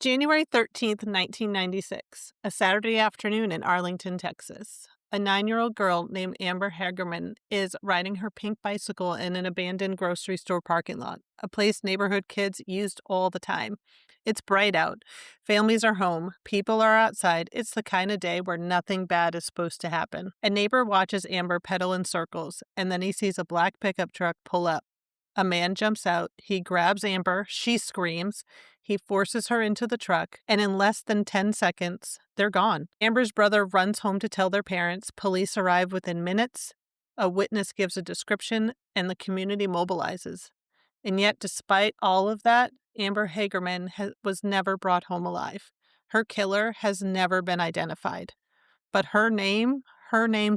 January 13th, 1996, a Saturday afternoon in Arlington, Texas. A 9-year-old girl named Amber Hagerman is riding her pink bicycle in an abandoned grocery store parking lot, a place neighborhood kids used all the time. It's bright out. Families are home. People are outside. It's the kind of day where nothing bad is supposed to happen. A neighbor watches Amber pedal in circles, and then he sees a black pickup truck pull up. A man jumps out. He grabs Amber. She screams. He forces her into the truck, and in less than 10 seconds, they're gone. Amber's brother runs home to tell their parents. Police arrive within minutes. A witness gives a description, and the community mobilizes. And yet, despite all of that, Amber Hagerman was never brought home alive. Her killer has never been identified. But her name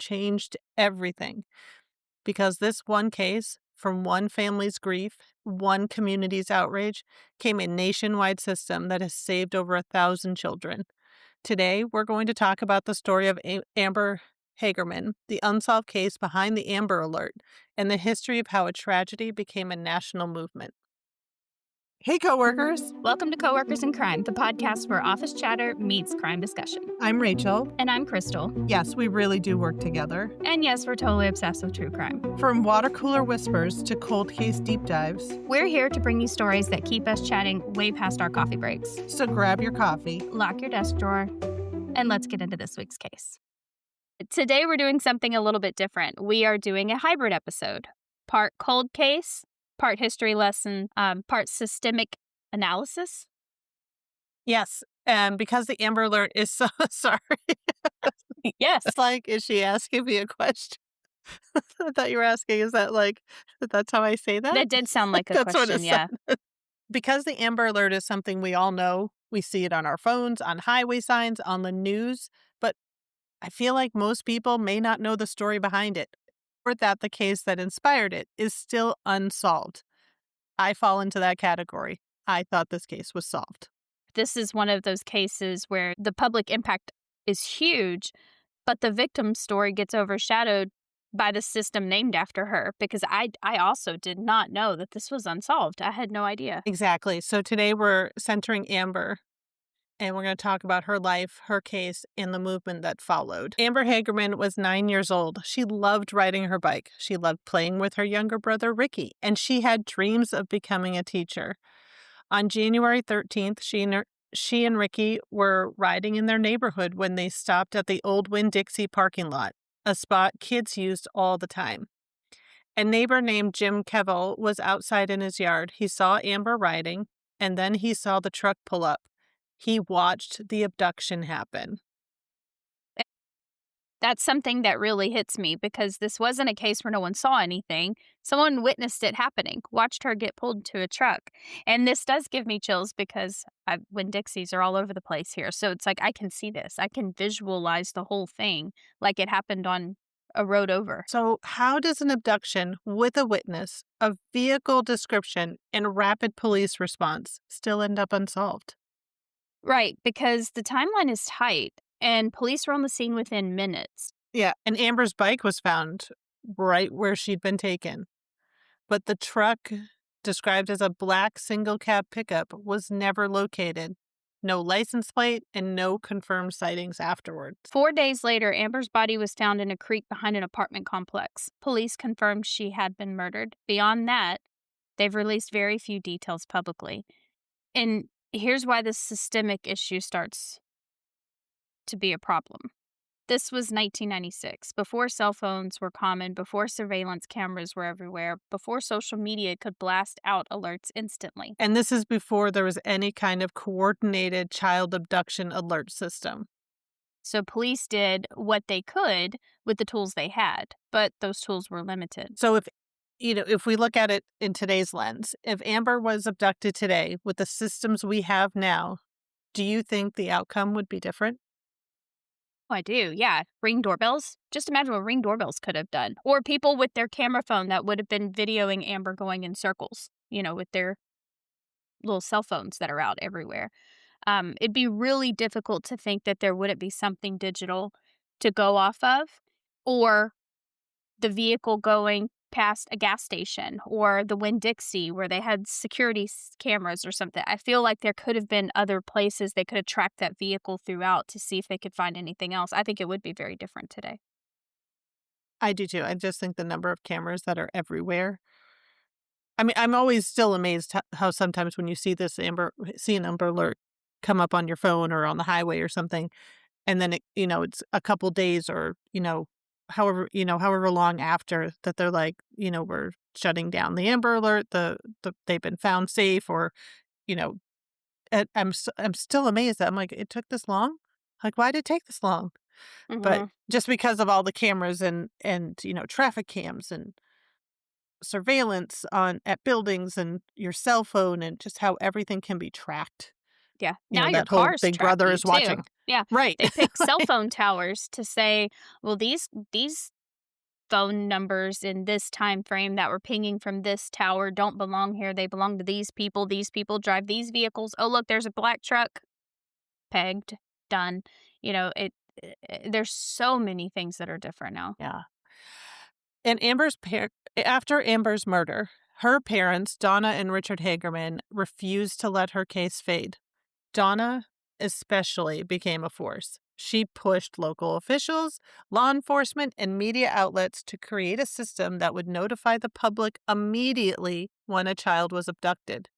changed everything. Because this one case, from one family's grief, one community's outrage, came a nationwide system that has saved over 1,000 children. Today, we're going to talk about the story of Amber Hagerman, the unsolved case behind the Amber Alert, and the history of how a tragedy became a national movement. Hey, coworkers. Welcome to Coworkers in Crime, the podcast where office chatter meets crime discussion. I'm Rachel. And I'm Crystal. Yes, we really do work together. And yes, we're totally obsessed with true crime. From water cooler whispers to cold case deep dives, we're here to bring you stories that keep us chatting way past our coffee breaks. So grab your coffee, lock your desk drawer, and let's get into this week's case. Today we're doing something a little bit different. We are doing a hybrid episode. Part cold case, part history lesson, part systemic analysis. Yes, and because the Amber Alert is so sorry. Yes. It's like, is she asking me a question? I thought you were asking, is that like, that's how I say that? That did sound like a That's question, what it yeah. sounded. Because the Amber Alert is something we all know, we see it on our phones, on highway signs, on the news, but I feel like most people may not know the story behind it, or that the case that inspired it is still unsolved. I fall into that category. I thought this case was solved. This is one of those cases where the public impact is huge, but the victim's story gets overshadowed by the system named after her, because I also did not know that this was unsolved. I had no idea. Exactly. So today we're centering Amber, and we're going to talk about her life, her case, and the movement that followed. Amber Hagerman was 9 years old. She loved riding her bike. She loved playing with her younger brother, Ricky, and she had dreams of becoming a teacher. On January 13th, she and Ricky were riding in their neighborhood when they stopped at the old Winn-Dixie parking lot, a spot kids used all the time. A neighbor named Jim Kevill was outside in his yard. He saw Amber riding, and then he saw the truck pull up. He watched the abduction happen. That's something that really hits me, because this wasn't a case where no one saw anything. Someone witnessed it happening, watched her get pulled into a truck. And this does give me chills because Winn-Dixies are all over the place here. So it's like I can see this. I can visualize the whole thing like it happened on a road over. So how does an abduction with a witness, a vehicle description, and rapid police response still end up unsolved? Right, because the timeline is tight. And police were on the scene within minutes. Yeah, and Amber's bike was found right where she'd been taken. But the truck, described as a black single-cab pickup, was never located. No license plate and no confirmed sightings afterwards. 4 days later, Amber's body was found in a creek behind an apartment complex. Police confirmed she had been murdered. Beyond that, they've released very few details publicly. And here's why this systemic issue starts to be a problem. This was 1996, before cell phones were common, before surveillance cameras were everywhere, before social media could blast out alerts instantly. And this is before there was any kind of coordinated child abduction alert system. So police did what they could with the tools they had, but those tools were limited. So if we look at it in today's lens, if Amber was abducted today with the systems we have now, do you think the outcome would be different? Oh, I do, yeah. Ring doorbells. Just imagine what Ring doorbells could have done. Or people with their camera phone that would have been videoing Amber going in circles, with their little cell phones that are out everywhere. It'd be really difficult to think that there wouldn't be something digital to go off of, or the vehicle going past a gas station or the Winn-Dixie where they had security cameras or something. I feel like there could have been other places they could have tracked that vehicle throughout to see if they could find anything else. I think it would be very different today. I do too. I just think the number of cameras that are everywhere. I mean, I'm always still amazed how sometimes when you see an Amber Alert come up on your phone or on the highway or something, and then it's a couple days or however long after that they're like, we're shutting down the Amber Alert. They've been found safe, or you know, I'm still amazed that I'm like, it took this long. Like, why did it take this long? But Mhm. just because of all the cameras and traffic cams and surveillance at buildings and your cell phone and just how everything can be tracked. Yeah. Now your That whole cars Big track Brother you is too. watching. Yeah. Right. They pick cell phone towers to say, well, these phone numbers in this time frame that were pinging from this tower don't belong here. They belong to these people. These people drive these vehicles. Oh, look, there's a black truck. Pegged. Done. There's so many things that are different now. Yeah. And after Amber's murder, her parents, Donna and Richard Hagerman, refused to let her case fade. Donna especially became a force. She pushed local officials, law enforcement, and media outlets to create a system that would notify the public immediately when a child was abducted.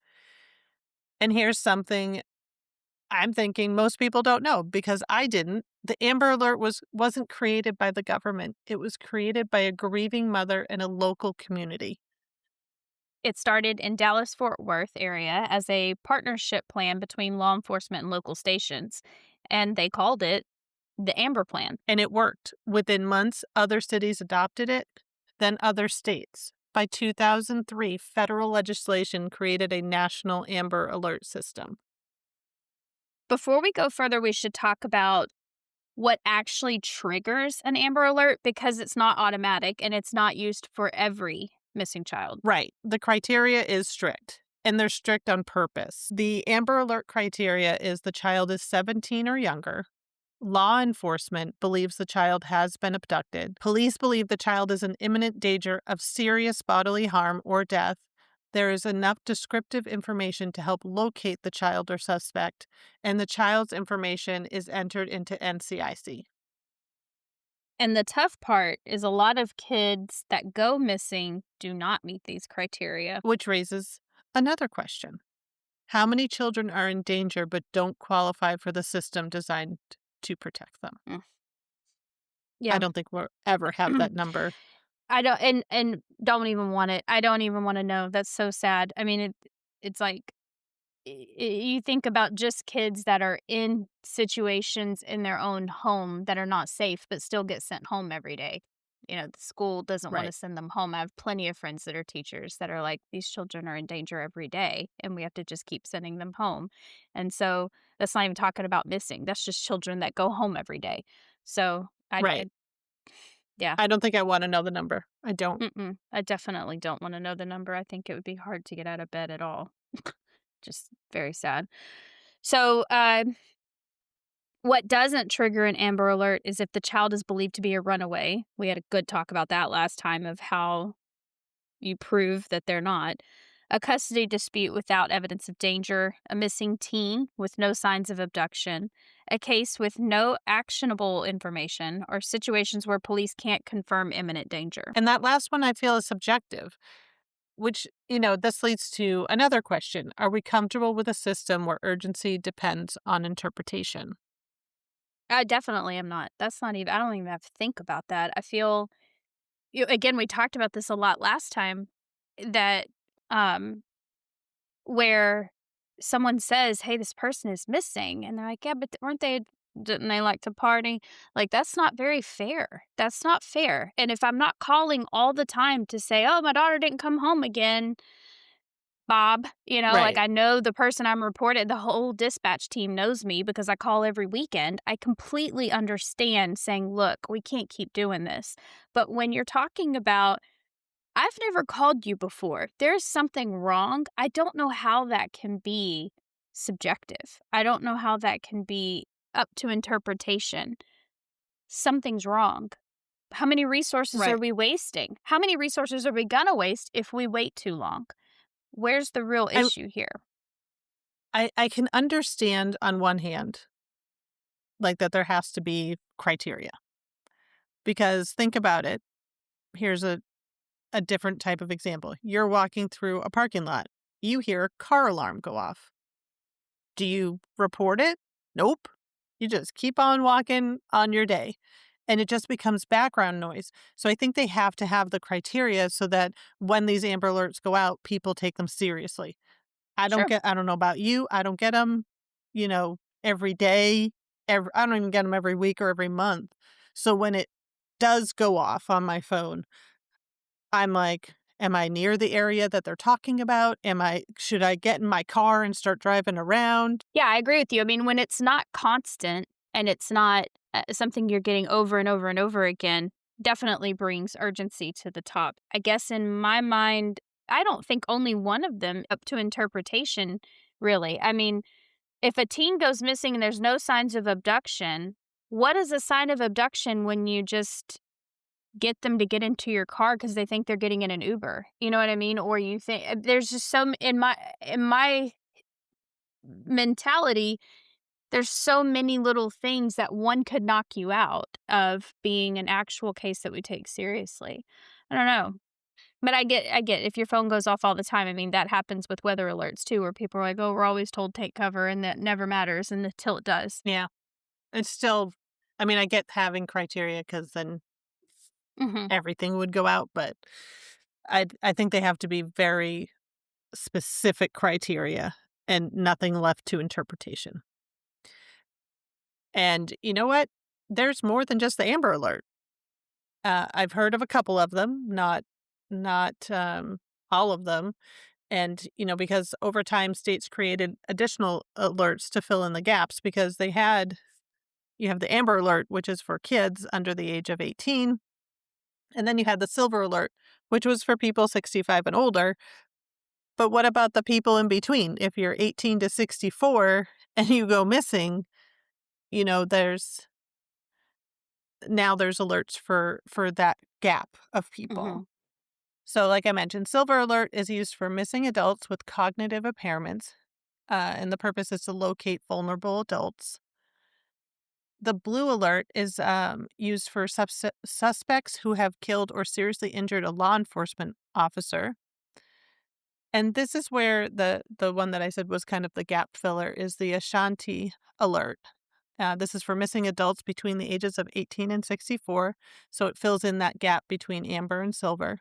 And here's something I'm thinking most people don't know, because I didn't. The Amber Alert wasn't created by the government. It was created by a grieving mother and a local community. It started in Dallas-Fort Worth area as a partnership plan between law enforcement and local stations, and they called it the Amber Plan. And it worked. Within months, other cities adopted it, then other states. By 2003, federal legislation created a national Amber Alert system. Before we go further, we should talk about what actually triggers an Amber Alert, because it's not automatic and it's not used for every missing child. Right. The criteria is strict, and they're strict on purpose. The Amber Alert criteria is the child is 17 or younger. Law enforcement believes the child has been abducted. Police believe the child is in imminent danger of serious bodily harm or death. There is enough descriptive information to help locate the child or suspect, and the child's information is entered into NCIC. And the tough part is a lot of kids that go missing do not meet these criteria. Which raises another question. How many children are in danger but don't qualify for the system designed to protect them? Mm. I Yeah. don't think we'll ever have that number. I don't and don't even want it. I don't even wanna know. That's so sad. I mean, it's like you think about just kids that are in situations in their own home that are not safe but still get sent home every day. The school doesn't want to Right. send them home. I have plenty of friends that are teachers that are like, these children are in danger every day and we have to just keep sending them home. And so that's not even talking about missing. That's just children that go home every day. So Right. yeah. I don't think I want to know the number. I don't. I definitely don't want to know the number. I think it would be hard to get out of bed at all. Just very sad. So, what doesn't trigger an Amber Alert is if the child is believed to be a runaway. We had a good talk about that last time of how you prove that they're not. A custody dispute without evidence of danger, a missing teen with no signs of abduction, a case with no actionable information, or situations where police can't confirm imminent danger. And that last one I feel is subjective, which, this leads to another question. Are we comfortable with a system where urgency depends on interpretation? I definitely am not. That's not even, I don't even have to think about that. I feel, again, we talked about this a lot last time, that um, where someone says, hey, this person is missing. And they're like, yeah, but didn't they like to party? Like, that's not very fair. That's not fair. And if I'm not calling all the time to say, oh, my daughter didn't come home again, Bob, like, Right. I know the person I'm reported, the whole dispatch team knows me because I call every weekend. I completely understand saying, look, we can't keep doing this. But when you're talking about, I've never called you before, there's something wrong, I don't know how that can be subjective. I don't know how that can be up to interpretation. Something's wrong. How many resources are Right. we wasting? How many resources are we gonna waste if we wait too long? Where's the real I issue here? I can understand on one hand, like, that there has to be criteria, because think about it. Here's a different type of example. You're walking through a parking lot. You hear a car alarm go off. Do you report it? Nope. You just keep on walking on your day, and it just becomes background noise. So I think they have to have the criteria so that when these Amber Alerts go out, people take them seriously. Sure. I don't know about you, I don't get them, every day. I don't even get them every week or every month. So when it does go off on my phone, I'm like, am I near the area that they're talking about? Should I get in my car and start driving around? Yeah, I agree with you. I mean, when it's not constant and it's not something you're getting over and over and over again, definitely brings urgency to the top. I guess in my mind, I don't think only one of them up to interpretation, really. I mean, if a teen goes missing and there's no signs of abduction, what is a sign of abduction when you just get them to get into your car because they think they're getting in an Uber? You know what I mean? Or you think there's just some in my mentality, there's so many little things that one could knock you out of being an actual case that we take seriously. I don't know. But I get if your phone goes off all the time, I mean, that happens with weather alerts too, where people are like, "Oh, we're always told take cover," and that never matters and until it does. Yeah. It's still, I mean, I get having criteria because then Mhm. everything would go out, but I think they have to be very specific criteria and nothing left to interpretation. And you know what? There's more than just the Amber Alert. I've heard of a couple of them, not all of them. And, because over time, states created additional alerts to fill in the gaps because you have the Amber Alert, which is for kids under the age of 18. And then you had the Silver Alert, which was for people 65 and older. But what about the people in between? If you're 18 to 64 and you go missing, you know, there's there's alerts for that gap of people. Mhm. So like I mentioned, Silver Alert is used for missing adults with cognitive impairments, and the purpose is to locate vulnerable adults. The Blue Alert is used for suspects who have killed or seriously injured a law enforcement officer. And this is where the one that I said was kind of the gap filler is the Ashanti Alert. This is for missing adults between the ages of 18 and 64, so it fills in that gap between Amber and Silver.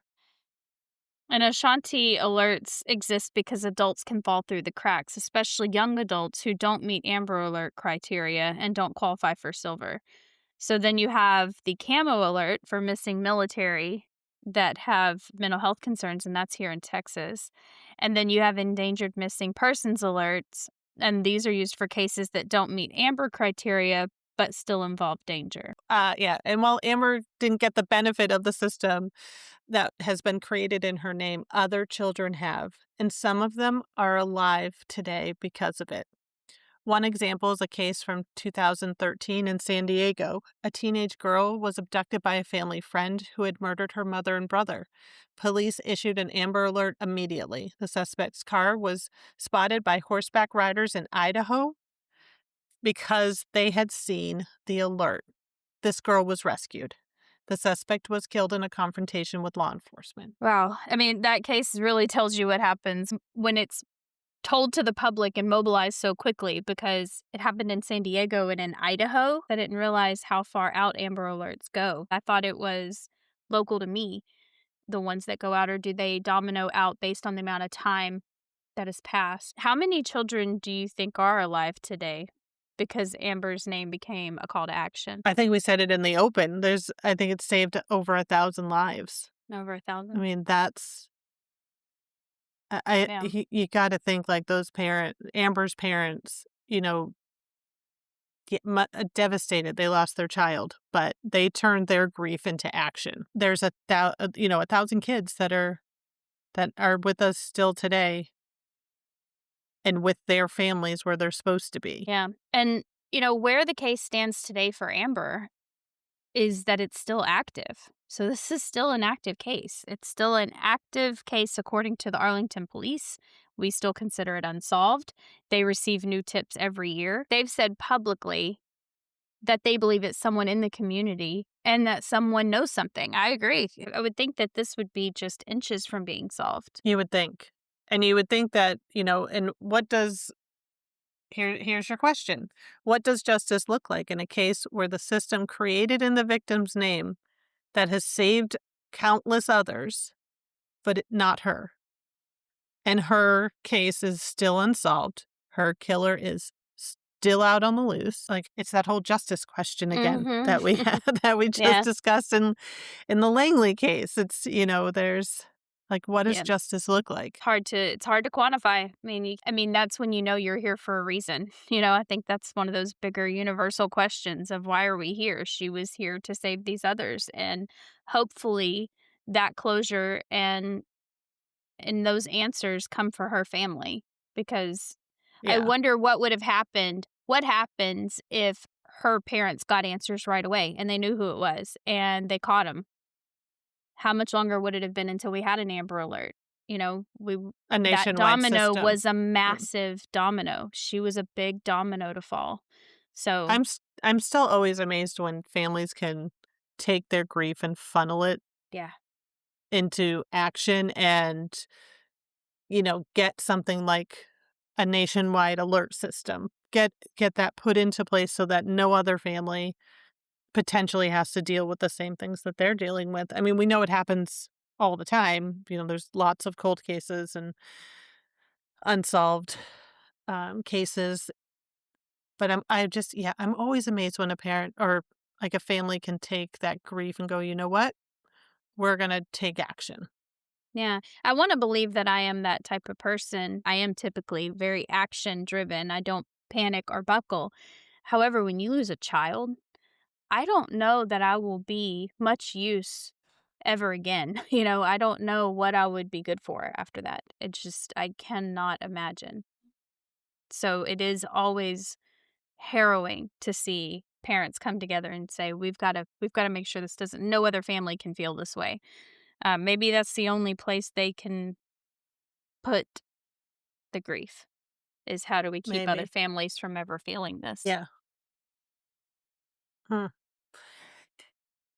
And Ashanti alerts exist because adults can fall through the cracks, especially young adults who don't meet Amber Alert criteria and don't qualify for silver. So then you have the Camo alert for missing military that have mental health concerns, and that's here in Texas. And then you have endangered missing persons alerts, and these are used for cases that don't meet Amber criteria but still involve danger. Yeah, and while Amber didn't get the benefit of the system that has been created in her name, other children have, and some of them are alive today because of it. One example is a case from 2013 in San Diego. A teenage girl was abducted by a family friend who had murdered her mother and brother. Police issued an Amber Alert immediately. The suspect's car was spotted by horseback riders in Idaho because they had seen the alert. This girl was rescued. The suspect was killed in a confrontation with law enforcement. Wow. I mean, that case really tells you what happens when it's told to the public and mobilized so quickly because it happened in San Diego and in Idaho. I didn't realize how far out Amber Alerts go. I thought it was local to me, the ones that go out, or do they domino out based on the amount of time that has passed? How many children do you think are alive today because Amber's name became a call to action? I think we said it in the open. I think it's saved over 1,000 lives. Over a I thousand? mean, that's Yeah. you got to think like Amber's parents, get devastated. They lost their child, but they turned their grief into action. There's 1,000 kids that are with us still today and with their families where they're supposed to be. Yeah. And, where the case stands today for Amber, is that it's still active. So this is still an active case. It's still an active case according to the Arlington police. We still consider it unsolved. They receive new tips every year. They've said publicly that they believe it's someone in the community and that someone knows something. I agree. I would think that this would be just inches from being solved. You would think. And you would think that, and what does, here's your question. What does justice look like in a case where the system created in the victim's name that has saved countless others, but not her? And her case is still unsolved. Her killer is still out on the loose. Like, it's that whole justice question again that we had, that we just discussed in the Langley case. It's, there's like, what does justice look like? It's hard to quantify. I mean, that's when you're here for a reason. I think that's one of those bigger universal questions of why are we here? She was here to save these others, and hopefully that closure and those answers come for her family, because I wonder what would have happened. What happens if her parents got answers right away and they knew who it was and they caught him? How much longer would it have been until we had an Amber Alert? A that nationwide domino system. was a massive domino. She was a big domino to fall. So I'm still always amazed when families can take their grief and funnel it into action and, get something like a nationwide alert system. Get that put into place so that no other family potentially has to deal with the same things that they're dealing with. I mean, we know it happens all the time. There's lots of cold cases and unsolved cases. But I'm always amazed when a parent or like a family can take that grief and go, you know what? We're going to take action. Yeah. I want to believe that I am that type of person. I am typically very action driven. I don't panic or buckle. However, when you lose a child, I don't know that I will be much use ever again. I don't know what I would be good for after that. It's just, I cannot imagine. So it is always harrowing to see parents come together and say, we've got to make sure no other family can feel this way. Maybe that's the only place they can put the grief, is how do we keep other families from ever feeling this? Yeah.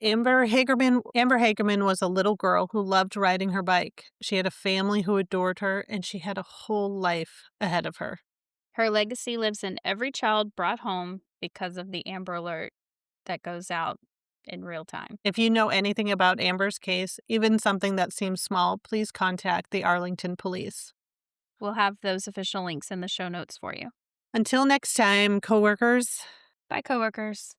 Amber Hagerman was a little girl who loved riding her bike. She had a family who adored her, and she had a whole life ahead of her. Her legacy lives in every child brought home because of the Amber Alert that goes out in real time. If you know anything about Amber's case, even something that seems small, please contact the Arlington police. We'll have those official links in the show notes for you. Until next time, coworkers. Bye, coworkers.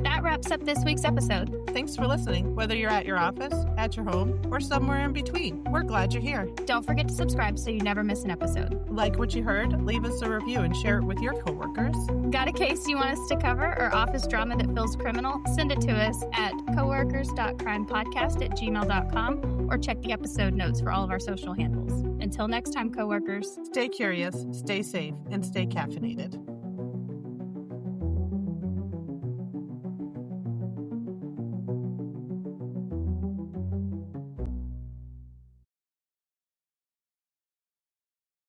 That wraps up this week's episode. Thanks for listening, whether you're at your office, at your home, or somewhere in between. We're glad you're here. Don't forget to subscribe so you never miss an episode. Like what you heard? Leave us a review and share it with your coworkers. Got a case you want us to cover or office drama that feels criminal? Send it to us at coworkers.crimepodcast@gmail.com or check the episode notes for all of our social handles. Until next time, coworkers. Stay curious, stay safe, and stay caffeinated.